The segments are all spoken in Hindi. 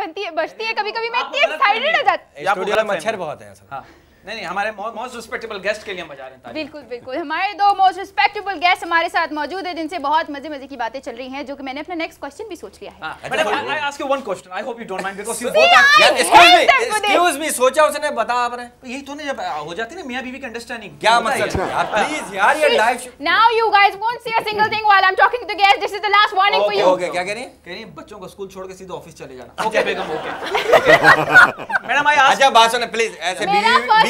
बनती है बचती है कभी-कभी मैं इतनी एक्साइटेड हो जाती हूं। स्टूडियो में मच्छर बहुत हैं असल। हाँ नहीं हमारे मोस्ट रिस्पेक्टेबल गेस्ट के लिए हम बजा रहे हैं। बिल्कुल बिल्कुल हमारे दो मोस्ट रिस्पेक्टेबल गेस्ट हमारे साथ मौजूद हैं जिनसे बहुत मजे की बातें चल रही हैं जो कि मैंने अपना नेक्स्ट क्वेश्चन भी सोच लिया है। Madam I ask you one question I hope you don't mind because you excuse me सोचा उसने बता आपने यही तो नहीं जब हो जाती ना मियां बीवी की अंडरस्टैंडिंग क्या मतलब यार प्लीज यार ये live now you guys won't say a single thing while I am talking to guest this is the last warning for you. Okay क्या कह रही है बच्चों को स्कूल छोड़ के सीधे ऑफिस चले जाना। Okay Begum okay madam I ask अच्छा बात सुने प्लीज ऐसे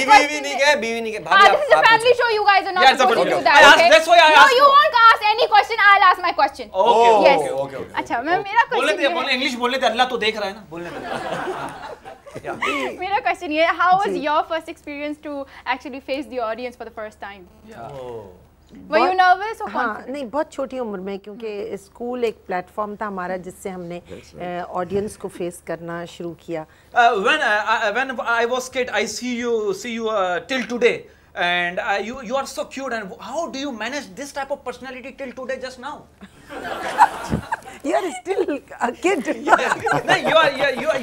बीवी नहीं गए बीवी नहीं गए भाभी this is a family show you guys are not supposed to do that okay that's why I asked no you won't ask any question I'll ask my question okay अच्छा मैं मेरा क्वेश्चन बोले इंग्लिश बोलने दे अल्लाह तो देख रहा है ना बोलने दे। मेरा क्वेश्चन ये how was your first experience to actually face the audience for the first time? Were you nervous or हाँ नहीं बहुत छोटी उम्र में क्योंकि स्कूल एक प्लेटफॉर्म था हमारा जिससे हमने ऑडियंस को फेस करना शुरू किया। When I was kid I see you till today and you are so cute and how do you manage this type of personality till today just now? You are still a kid. No,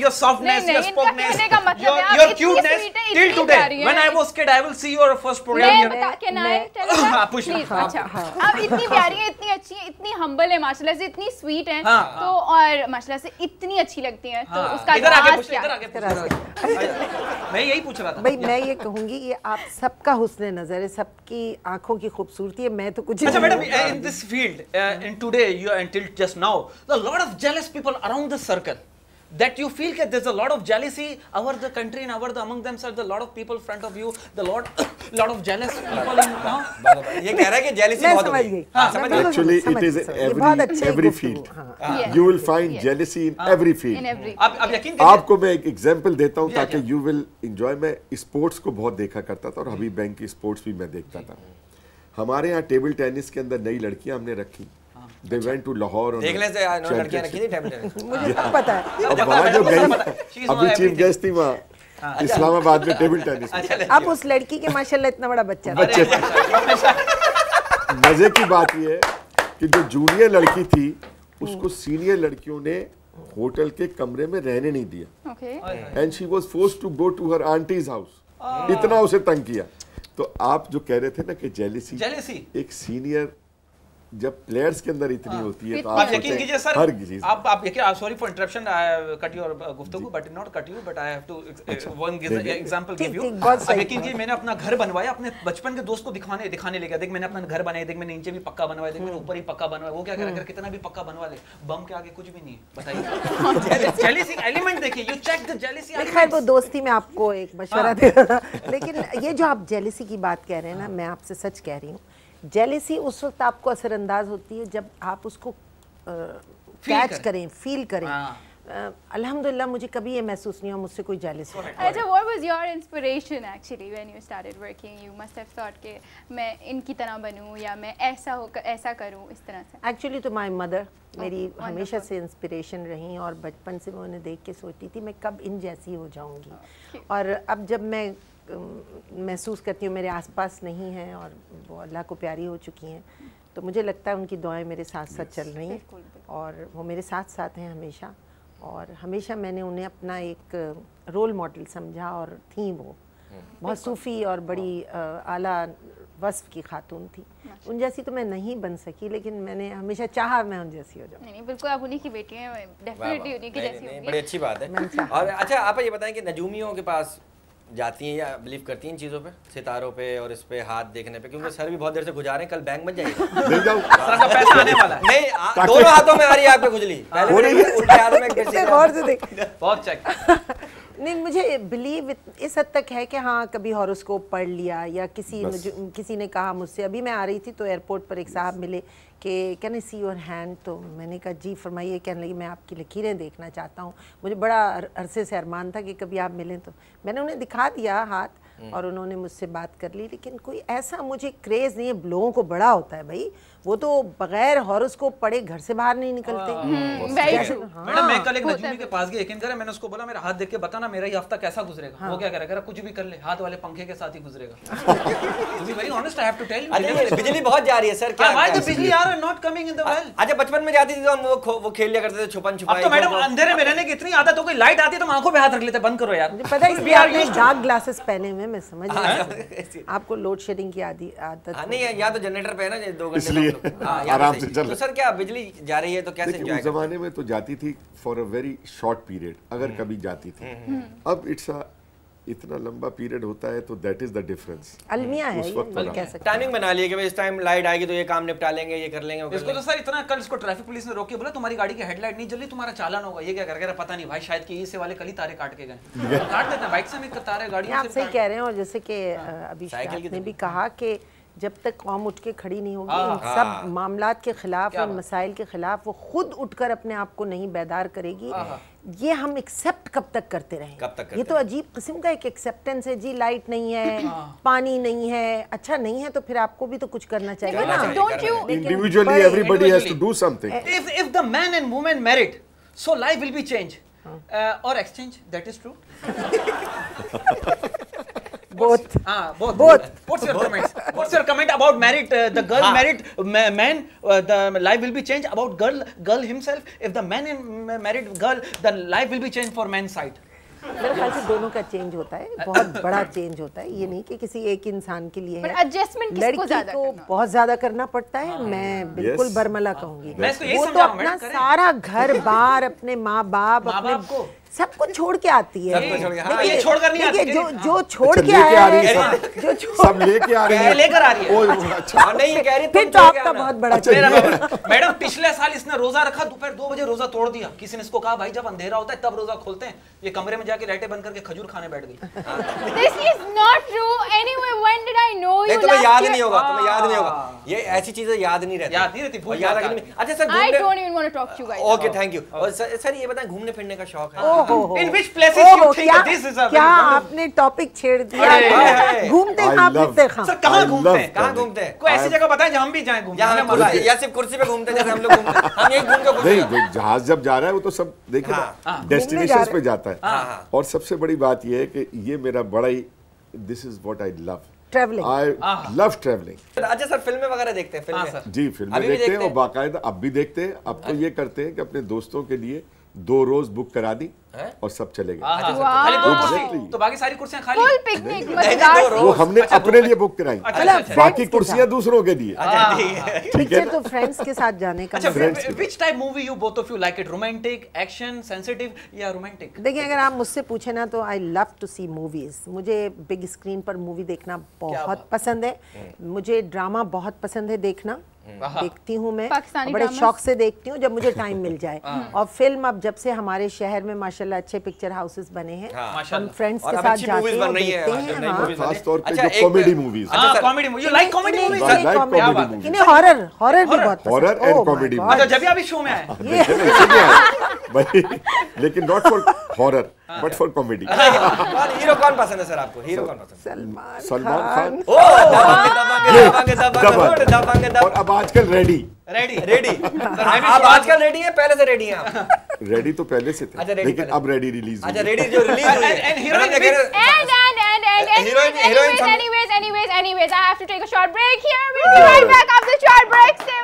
your softness, your smoothness, your cuteness till today. When I was kid, I will see your first program here. Can I tell you that? Push. अच्छा आप इतनी प्यारी हैं इतनी अच्छी हैं इतनी हम्बल है माशाल्लाह से इतनी स्वीट हैं तो और माशाल्लाह से इतनी अच्छी लगती हैं तो उसका इधर आगे पूछ मैं यही पूछ रहा था भाई मैं ये कहूँगी ये आप सबका हुस्न नजर है सबकी आंखों की खूबसूरती है मैं तो कुछ अच्छा madam in this field in today you until just now a lot of jealous people around the circle that you feel that there's a lot of jealousy over the country and over the among themselves a lot of people in front of you the lot of jealous people in now ये कह रहा है कि jealousy बहुत समझ गई actually it is every field you will find jealousy in every field आप यकीन करिए आपको मैं एक एग्जांपल देता हूँ ताकि you will enjoy मैं स्पोर्ट्स को बहुत देखा करता था और हबीब बैंक की स्पोर्ट्स भी मैं देखता था हमारे यहाँ टेबल टेनिस के अंदर नई लड़कियां हमने रखी They went to Lahore और देखने से लड़कियां रखी थी टेबल टेनिस मुझे सब पता है अब वहाँ जो गई अभी चीफ गेस्ट थी वहाँ इस्लामाबाद में टेबल टेनिस अब उस लड़की के माशाल्लाह इतना बड़ा बच्चा मजे की बात ये है कि जो जूनियर लड़की थी उसको सीनियर लड़कियों ने होटल के कमरे में रहने नहीं दिया and she was forced to go to her aunty's house इतना उसे तंग किया तो आप जो कह रहे थे ना कि जेलिसी एक सीनियर जब प्लेयर्स के अंदर इतनी होती है तो आप यकीन कीजिए सर हर चीज आप यकीन sorry for interruption I cut your गुफ्तगू but not cut you but I have to one example give you आप यकीन कीजिए मैंने अपना घर बनवाया अपने बचपन के दोस्त को दिखाने ले गया देख मैंने अपना घर बनाया देख मैंने नीचे भी पक्का बनवाया देख मैंने ऊपर ही पक्का बनवाया वो क्या कह रहा है कितना भी पक्का बनवा ले बम के आगे कुछ भी नहीं बताइए जेलसी एलिमेंट देखिए यू चेक द जेलसी खैर वो दोस्ती में आपको एक मशवरा दे रहा था लेकिन ये जो आप जेलसी की बात कह रहे हैं ना मैं आपसे सच कह रही हूँ जेलेसी उस वक्त आपको असरअंदाज होती है जब आप उसको कैच करें फील करें अल्हम्दुलिल्लाह मुझे कभी ये महसूस नहीं हुआ मुझसे कोई जेलसी अच्छा what was your inspiration actually when you started working you must have thought कि मैं इनकी तरह बनूं या मैं ऐसा करूं इस तरह से एक्चुअली तो माय मदर मेरी हमेशा से इंस्पिरेशन रही और बचपन से मैं उन्हें देख के सोचती थी मैं कब इन जैसी हो जाऊंगी और अब जब मैं महसूस करती हूँ मेरे आसपास नहीं हैं और वो अल्लाह को प्यारी हो चुकी हैं तो मुझे लगता है उनकी दुआएं मेरे साथ साथ चल रही हैं और वो मेरे साथ साथ हैं हमेशा और हमेशा मैंने उन्हें अपना एक रोल मॉडल समझा और थी वो बहुत सूफ़ी और बड़ी आला वस्फ की खातून थी उन जैसी तो मैं नहीं बन सकी लेकिन मैंने हमेशा चाहा मैं उन जैसी हो जाऊँ नहीं बिल्कुल आप उन्हीं की बेटी हैं डेफिनेटली उन्हीं की जैसी होंगी बड़ी अच्छी बात है और अच्छा आप ये बताएं कि नजूमियों के पास जाती हैं या बिलीव करती हैं इन चीज़ों पे सितारों पे और इस पे हाथ देखने पे क्योंकि सर भी बहुत देर से गुजारे कल बैंक बन जाएगा मिल जाऊं सर का पैसा आने वाला है नहीं दोनों हाथों में आ रही है आपके खुजली पहले उल्टे हाथों में गौर से देख बहुत चेक नहीं मुझे बिलीव इस हद तक है कि हाँ कभी हॉरोस्कोप पढ़ लिया या किसी ने कहा मुझसे अभी मैं आ रही थी तो एयरपोर्ट पर एक साहब मिले कि can I see your hand तो मैंने कहा जी फरमाइए कहने लगी मैं आपकी लकीरें देखना चाहता हूँ मुझे बड़ा अरसे से अरमान था कि कभी आप मिलें तो मैंने उन्हें दिखा दिया हाथ और उन्होंने मुझसे बात कर ली, लेकिन कोई ऐसा मुझे क्रेज नहीं है। लोगों को बड़ा होता है भाई, वो तो बगैर हॉरोस्कोप पढ़े घर से बाहर नहीं निकलते। मैडम मैं कल एक नजूमी के पास गया, यकीन करें, मैंने उसको बोला मेरा हाथ देख के बता ना मेरा ये हफ्ता कैसा गुजरेगा। वो क्या करेगा, कुछ भी कर ले, हाथ वाले पंखे के साथ ही गुजरेगा। To be very honest, I have to tell you. बिजली बहुत जा रही है सर, क्या? Why the बिजली यार not coming in the well? अच्छा बचपन में जाती थी तो हम वो खेल लिया करते थे छुपन छुपाई। अब तो मैडम अंधेरे में रहने की इतनी आदत हो गई, लाइट आती है तो हम आंखों पे हाथ रख लेते हैं, बंद करो यार। मुझे पता है इसलिए आपने डार्क ग्लासेस पहने हुए, मैं समझ रही हूं आपको लोड शेडिंग की आदत नहीं है, या तो जनरेटर पे है ना 2 घंटे इसलिए आराम से चल। तो सर क्या बिजली जा रही है तो कैसे देखिए उस जमाने में तो जाती थी for a very short period, अगर कभी जाती थी। अब इतना लंबा पीरियड होता है तो दैट इज द डिफरेंस। अलमिया है ये, कह सकते हैं। टाइमिंग बना लिया कि भाई इस टाइम लाइट आएगी तो ये काम निपटा लेंगे, ये कर लेंगे। इसको तो सर इतना, कल इसको ट्रैफिक पुलिस ने रोक के बोला तुम्हारी गाड़ी की हेडलाइट नहीं जल रही, तुम्हारा चालान होगा। ये क्या कर रहा, पता नहीं भाई, शायद कि से वाले कल ही तारे काट के गए। काट देते हैं बाइक से, भी तारे गाड़ी। आप सही कह रहे हैं। और जैसे कि अभी ने भी कहा कि जब तक कौम उठ के खड़ी नहीं होगी इन सब मामलात के खिलाफ, इन मसाइल के खिलाफ, वो खुद उठकर अपने आप को नहीं बेदार करेगी, ये हम एक्सेप्ट कब तक करते रहें? ये तो अजीब किस्म का एक एक्सेप्टेंस है जी। लाइट नहीं है, पानी नहीं है, अच्छा नहीं है तो फिर आपको भी तो कुछ करना चाहिए ना। Don't you? Individually everybody has to do something. If the man and woman married, so life will be changed or exchange. That is true. Both. Both. What's your comments? What's your comment about married? The girl married man, the life will be changed. About girl himself. If the man and married girl, the life will be changed for man's side. मेरे ख्याल से दोनों का चेंज होता है, बहुत बड़ा चेंज होता है। ये नहीं कि किसी एक इंसान के लिए है। एडजस्टमेंट किसको ज्यादा करना? लड़की को बहुत ज्यादा करना पड़ता है। मैं बिल्कुल बरमला कहूँगी। वो तो अपना सारा घर बार, अपने माँ बाप, अपने सब कुछ छोड़ के आती है। ये छोड़कर नहीं आती। जो छोड़ के आया है, जो सब लेके आ रही है, लेकर आ रही है। अच्छा नहीं ये कह रही फिर तो आपका बहुत बड़ा चेंज। मैडम पिछले साल इसने रोजा रखा, दोपहर 2 बजे रोजा तोड़ दिया। किसी ने इसको कहा भाई जब अंधेरा होता है तब रोजा खोलते हैं, ये कमरे में जाके लाइटें बंद करके खजूर खाने बैठ गई। This is not true. Anyway, when did I know you? तुम्हें याद नहीं होगा, तुम्हें याद नहीं होगा। ये ऐसी चीजें याद नहीं रहती। याद नहीं रहती, भूल याद रखनी। अच्छा sir I don't even want to talk to you guys. Okay thank you. और सर ये बताएं घूमने फिरने का शौक है? In which places you think this is a क्या आपने टॉपिक छेड़ दिया? घूमते कहाँ फिरते कहाँ? सर कहाँ घूमते हैं? कहाँ घूमते हैं? कोई ऐसी जगह बताएं जहाँ हम भी जाएं घूमने। हमें मजा आए या सिर्फ कुर्सी पे घूमते हैं जैसे हम लोग घूमते हैं? हम यही घूम के नहीं, जहाज जब जा रहा है वो तो सब देखे डेस्टिनेशंस पे जाता है। और सबसे बड़ी बात ये है कि ये मेरा बड़ा ही, this is what I love, travelling. I love travelling. अच्छा सर फिल्में वगैरह देखते हैं? फिल्में जी फिल्में देखते हैं और बाकायदा अब भी देखते हैं। अब तो ये करते हैं कि अपने दोस्तों के लिए 2 रोज बुक करा दी और सब चले गए। खाली 2 कुर्सी, तो बाकी सारी कुर्सियां खाली। फुल पिकनिक मजेदार। वो हमने अपने लिए बुक कराई, बाकी कुर्सियां दूसरों के लिए। ठीक है, तो फ्रेंड्स के साथ जाने का। अच्छा which type movie you both of you like it? Romantic, action, sensitive या romantic? देखिए अगर आप मुझसे पूछे ना तो I love to see movies. मुझे बिग स्क्रीन पर मूवी देखना बहुत पसंद है। मुझे ड्रामा बहुत पसंद है देखना, देखती हूँ मैं, बड़े शौक से देखती हूँ जब मुझे टाइम मिल जाए। और फिल्म अब जब से हमारे शहर में माशाल्लाह अच्छे पिक्चर हाउसेस बने हैं, हम फ्रेंड्स के साथ जाते हैं, देखते हैं। खास तौर पे जो comedy movies. Comedy movie, you like comedy movies? इन्हें हॉरर भी बहुत पसंद। Horror and comedy. अच्छा जब भी अभी शो में आए भाई, लेकिन not for horror but for comedy. Hero कौन पसंद है सर आपको? हीरो कौन पसंद? सलमान खान। दबंग। और अब आजकल रेडी। आप आजकल रेडी हैं, पहले से रेडी हैं आप? रेडी तो पहले से थे, लेकिन अब रेडी रिलीज। अच्छा रेडी जो रिलीज हुई है। Anyways, I have to take a short break here. We'll be right back after the short break. Stay